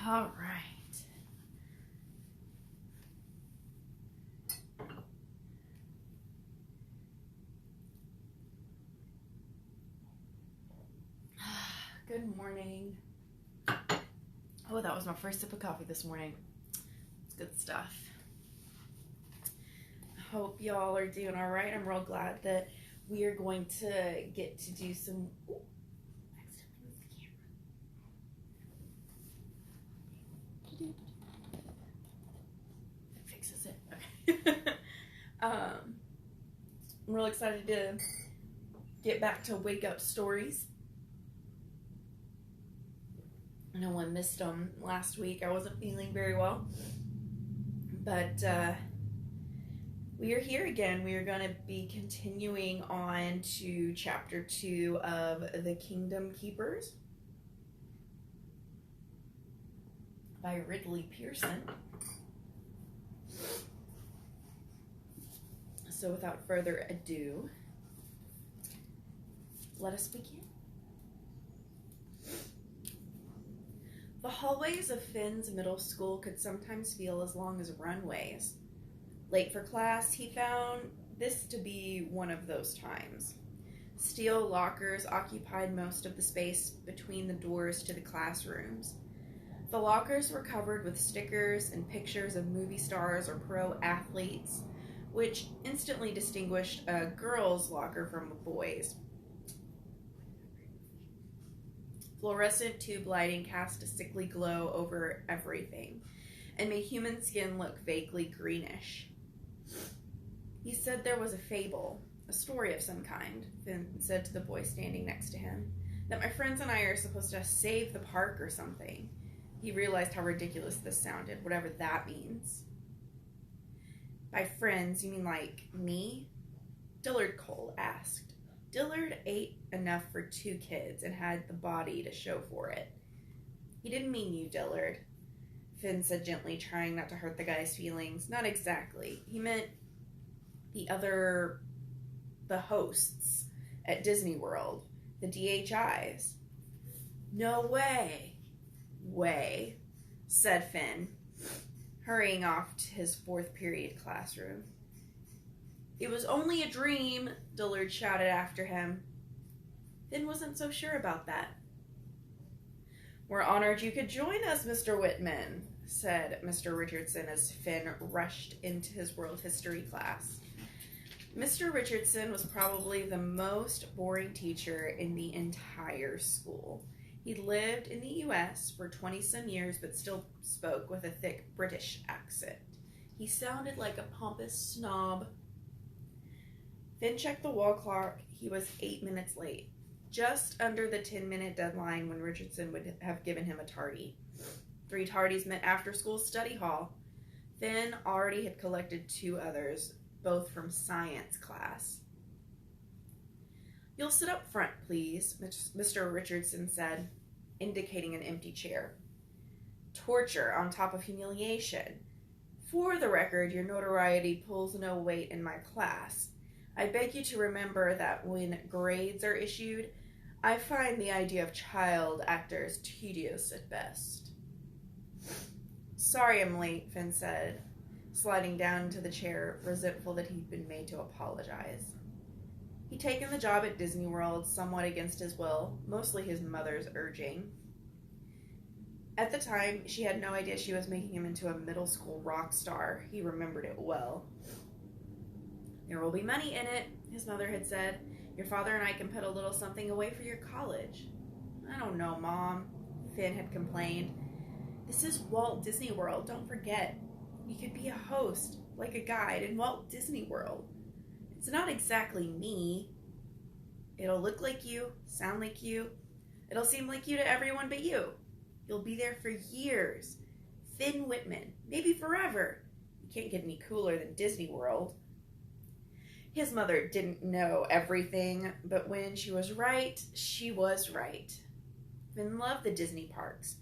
All right. Good morning. Oh, that was my first sip of coffee this morning. It's good stuff. I hope y'all are doing all right. I'm real glad that we are going to get to do some... Ooh, accidentally moved the camera. It fixes it. Okay. I'm real excited to get back to Wake Up stories. I know I missed them last week. I wasn't feeling very well. But we are here again. We are going to be continuing on to chapter 2 of The Kingdom Keepers by Ridley Pearson. So without further ado, let us begin. The hallways of Finn's middle school could sometimes feel as long as runways. Late for class, he found this to be one of those times. Steel lockers occupied most of the space between the doors to the classrooms. The lockers were covered with stickers and pictures of movie stars or pro athletes, which instantly distinguished a girl's locker from a boy's. Fluorescent tube lighting cast a sickly glow over everything and made human skin look vaguely greenish. He said there was a fable, a story of some kind, Finn said to the boy standing next to him, that my friends and I are supposed to save the park or something. He realized how ridiculous this sounded, whatever that means. By friends, you mean like me? Dillard Cole asked. Dillard ate enough for 2 kids and had the body to show for it. He didn't mean you, Dillard, Finn said gently, trying not to hurt the guy's feelings. Not exactly. He meant the hosts at Disney World, the DHIs. No way, said Finn, hurrying off to his 4th period classroom. It was only a dream, Dillard shouted after him. Finn wasn't so sure about that. We're honored you could join us, Mr. Whitman, said Mr. Richardson as Finn rushed into his world history class. Mr. Richardson was probably the most boring teacher in the entire school. He'd lived in the U.S. for 20-some years, but still spoke with a thick British accent. He sounded like a pompous snob. Finn checked the wall clock. He was 8 minutes late, just under the 10-minute deadline when Richardson would have given him a tardy. 3 tardies meant after-school study hall. Finn already had collected 2 others, both from science class. You'll sit up front, please, Mr. Richardson said, indicating an empty chair. Torture on top of humiliation. For the record, your notoriety pulls no weight in my class. I beg you to remember that when grades are issued, I find the idea of child actors tedious at best. Sorry I'm late, Finn said, sliding down into the chair, resentful that he'd been made to apologize. He'd taken the job at Disney World somewhat against his will, mostly his mother's urging. At the time, she had no idea she was making him into a middle school rock star. He remembered it well. There will be money in it, his mother had said. Your father and I can put a little something away for your college. I don't know, Mom, Finn had complained. This is Walt Disney World, don't forget. You could be a host, like a guide, in Walt Disney World. It's not exactly me. It'll look like you, sound like you. It'll seem like you to everyone but you. You'll be there for years. Finn Whitman, maybe forever. You can't get any cooler than Disney World. His mother didn't know everything, but when she was right, she was right. Finn loved the Disney parks.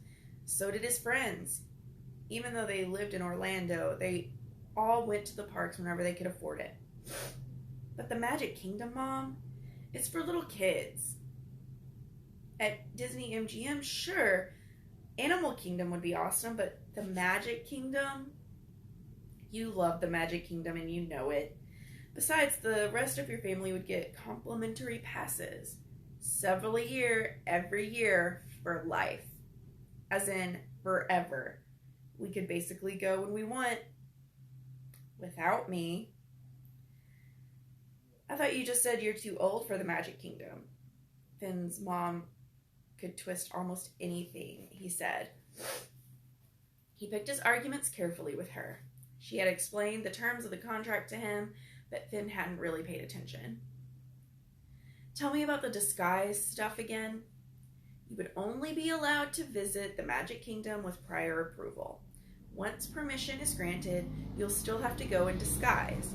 So did his friends. Even though they lived in Orlando, they all went to the parks whenever they could afford it. But the Magic Kingdom, Mom, it's for little kids. At Disney MGM, sure, Animal Kingdom would be awesome, but the Magic Kingdom, you love the Magic Kingdom and you know it. Besides, the rest of your family would get complimentary passes. Several a year, every year, for life. As in, forever. We could basically go when we want. Without me. I thought you just said you're too old for the Magic Kingdom. Finn's mom could twist almost anything he said. He picked his arguments carefully with her. She had explained the terms of the contract to him, but Finn hadn't really paid attention. Tell me about the disguise stuff again. You would only be allowed to visit the Magic Kingdom with prior approval. Once permission is granted, you'll still have to go in disguise,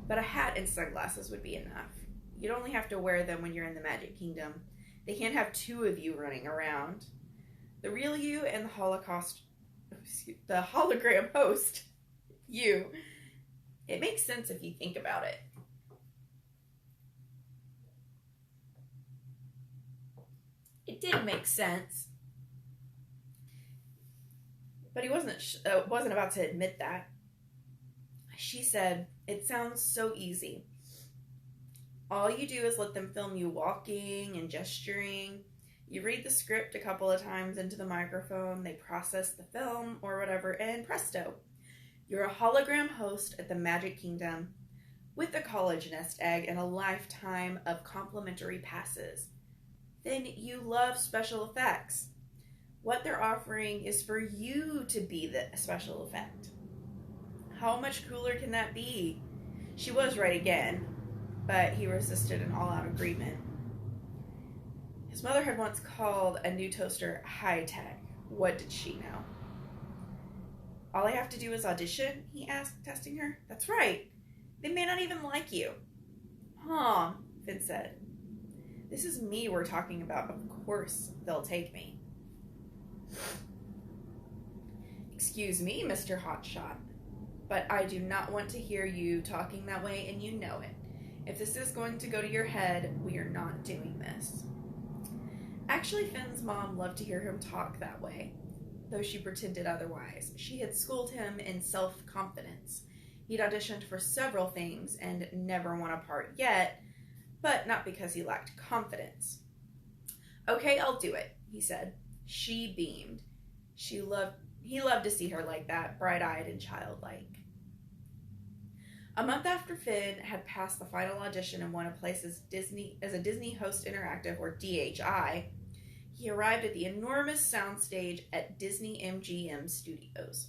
but a hat and sunglasses would be enough. You'd only have to wear them when you're in the Magic Kingdom. They can't have two of you running around. The real you and the hologram host, you. It makes sense if you think about it. It did make sense. But he wasn't about to admit that. She said, "It sounds so easy. All you do is let them film you walking and gesturing. You read the script a couple of times into the microphone, they process the film or whatever, and presto. You're a hologram host at the Magic Kingdom with a college nest egg and a lifetime of complimentary passes. Then you love special effects. What they're offering is for you to be the special effect. How much cooler can that be?" She was right again, but he resisted an all-out agreement. His mother had once called a new toaster high-tech. What did she know? "All I have to do is audition?" he asked, testing her. "That's right. They may not even like you." "Huh," Finn said. "This is me we're talking about. Of course they'll take me." "Excuse me, Mr. Hotshot, but I do not want to hear you talking that way, and you know it. If this is going to go to your head, we are not doing this." Actually, Finn's mom loved to hear him talk that way, though she pretended otherwise. She had schooled him in self-confidence. He'd auditioned for several things and never won a part yet, but not because he lacked confidence. "Okay, I'll do it," he said. She beamed. He loved to see her like that, bright-eyed and childlike. A month after Finn had passed the final audition and won a place as a Disney Host Interactive, or DHI, he arrived at the enormous soundstage at Disney MGM Studios.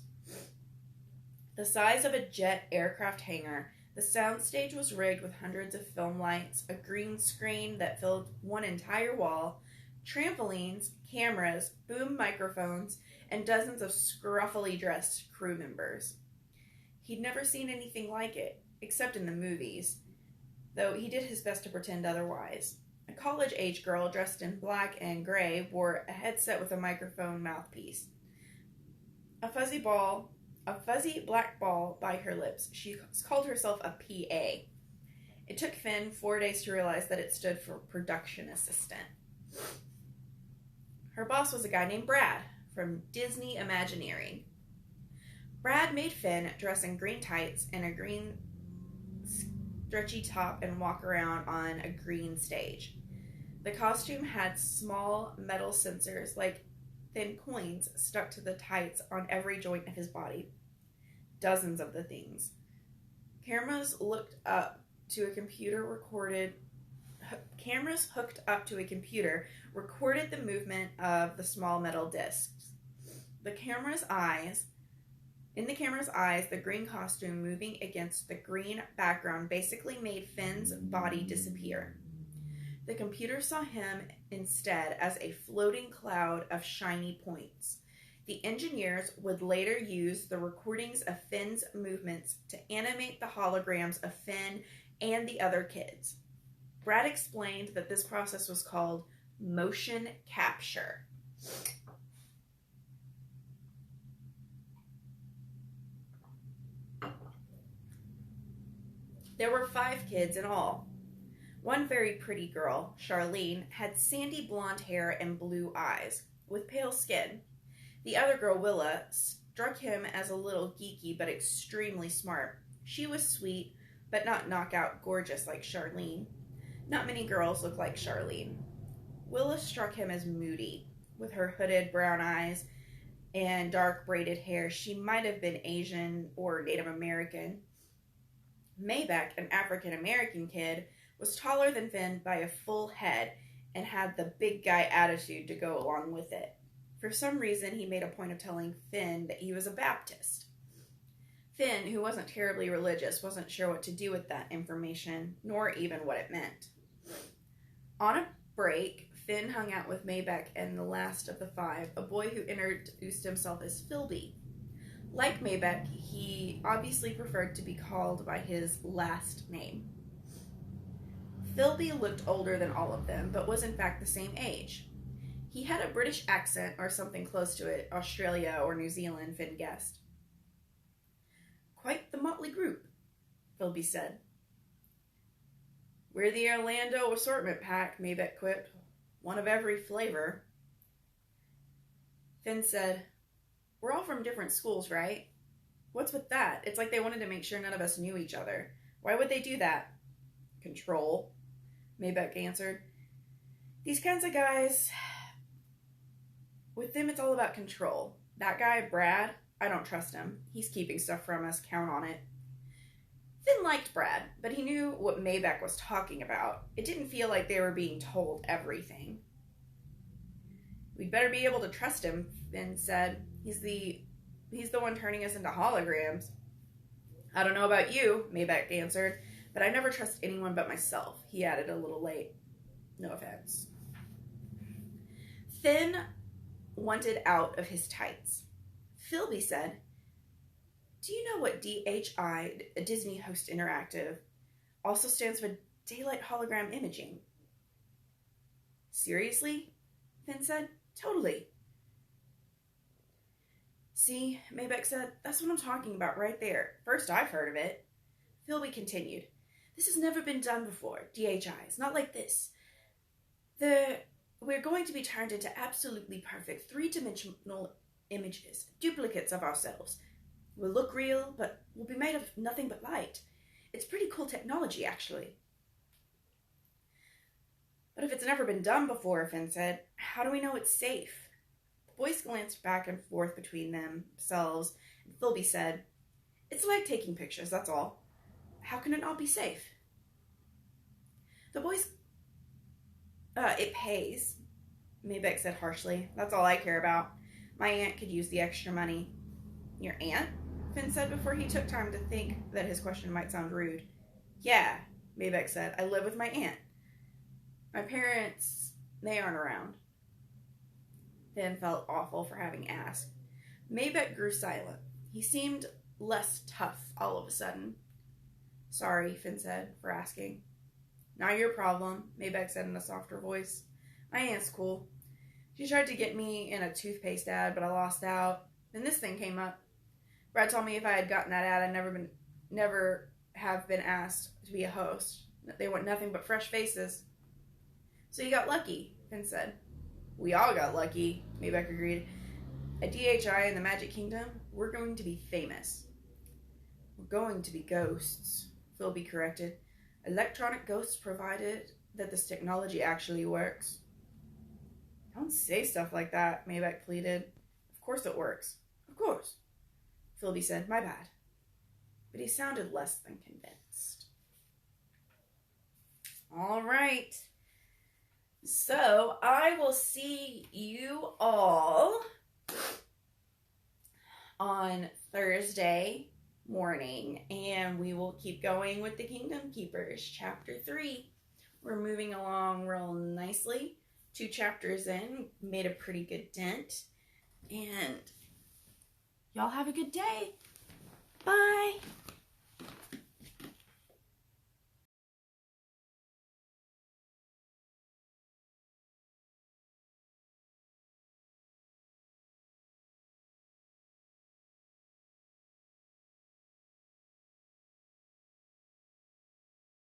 The size of a jet aircraft hangar, the soundstage was rigged with hundreds of film lights, a green screen that filled one entire wall, trampolines, cameras, boom microphones, and dozens of scruffily dressed crew members. He'd never seen anything like it, except in the movies, though he did his best to pretend otherwise. A college-age girl dressed in black and gray wore a headset with a microphone mouthpiece. A fuzzy black ball by her lips. She called herself a PA. It took Finn 4 days to realize that it stood for production assistant. Her boss was a guy named Brad from Disney Imagineering. Brad made Finn dress in green tights and a green stretchy top and walk around on a green stage. The costume had small metal sensors like thin coins stuck to the tights on every joint of his body. Dozens of the things. Cameras hooked up to a computer recorded the movement of the small metal discs. In the camera's eyes, the green costume moving against the green background basically made Finn's body disappear. The computer saw him instead as a floating cloud of shiny points. The engineers would later use the recordings of Finn's movements to animate the holograms of Finn and the other kids. Brad explained that this process was called motion capture. There were 5 kids in all. One very pretty girl, Charlene, had sandy blonde hair and blue eyes, with pale skin. The other girl, Willa, struck him as a little geeky but extremely smart. She was sweet, but not knockout gorgeous like Charlene. Not many girls look like Charlene. Willa struck him as moody. With her hooded brown eyes and dark braided hair, she might have been Asian or Native American. Maybeck, an African American kid, was taller than Finn by a full head and had the big guy attitude to go along with it. For some reason, he made a point of telling Finn that he was a Baptist. Finn, who wasn't terribly religious, wasn't sure what to do with that information, nor even what it meant. On a break, Finn hung out with Maybeck and the last of the five, a boy who introduced himself as Philby. Like Maybeck, he obviously preferred to be called by his last name. Philby looked older than all of them, but was in fact the same age. He had a British accent or something close to it, Australia or New Zealand, Finn guessed. Quite the motley group, Philby said. We're the Orlando assortment pack, Maybeck quipped. One of every flavor. Finn said, we're all from different schools, right? What's with that? It's like they wanted to make sure none of us knew each other. Why would they do that? Control, Maybeck answered. These kinds of guys, with them it's all about control. That guy, Brad, I don't trust him. He's keeping stuff from us, count on it. Finn liked Brad, but he knew what Maybeck was talking about. It didn't feel like they were being told everything. We'd better be able to trust him, Finn said. He's the one turning us into holograms. I don't know about you, Maybeck answered, but I never trust anyone but myself, he added a little late. No offense. Finn wanted out of his tights. Philby said, do you know what DHI, Disney Host Interactive, also stands for Daylight Hologram Imaging? Seriously? Finn said. Totally. See, Maybeck said, that's what I'm talking about right there. First I've heard of it. Philby continued. This has never been done before, DHIs, not like this. We're going to be turned into absolutely perfect three-dimensional images, duplicates of ourselves. We'll look real, but we'll be made of nothing but light. It's pretty cool technology, actually. But if it's never been done before, Finn said, how do we know it's safe? The boys glanced back and forth between themselves, and Philby said, it's like taking pictures, that's all. How can it not be safe? The boys, it pays, Maybeck said harshly. That's all I care about. My aunt could use the extra money. Your aunt? Finn said before he took time to think that his question might sound rude. Yeah, Maybeck said. I live with my aunt. My parents, they aren't around. Finn felt awful for having asked. Maybeck grew silent. He seemed less tough all of a sudden. Sorry, Finn said, for asking. Not your problem, Maybeck said in a softer voice. My aunt's cool. She tried to get me in a toothpaste ad, but I lost out. Then this thing came up. Brad told me if I had gotten that ad, I'd never have been asked to be a host. They want nothing but fresh faces. So you got lucky, Finn said. We all got lucky, Maybeck agreed. At DHI in the Magic Kingdom, we're going to be famous. We're going to be ghosts, Philby corrected. Electronic ghosts provided that this technology actually works. Don't say stuff like that, Maybeck pleaded. Of course it works. Of course. Philby said, my bad. But he sounded less than convinced. All right. So I will see you all on Thursday morning, and we will keep going with the Kingdom Keepers, Chapter 3. We're moving along real nicely. 2 chapters in, made a pretty good dent, and y'all have a good day. Bye.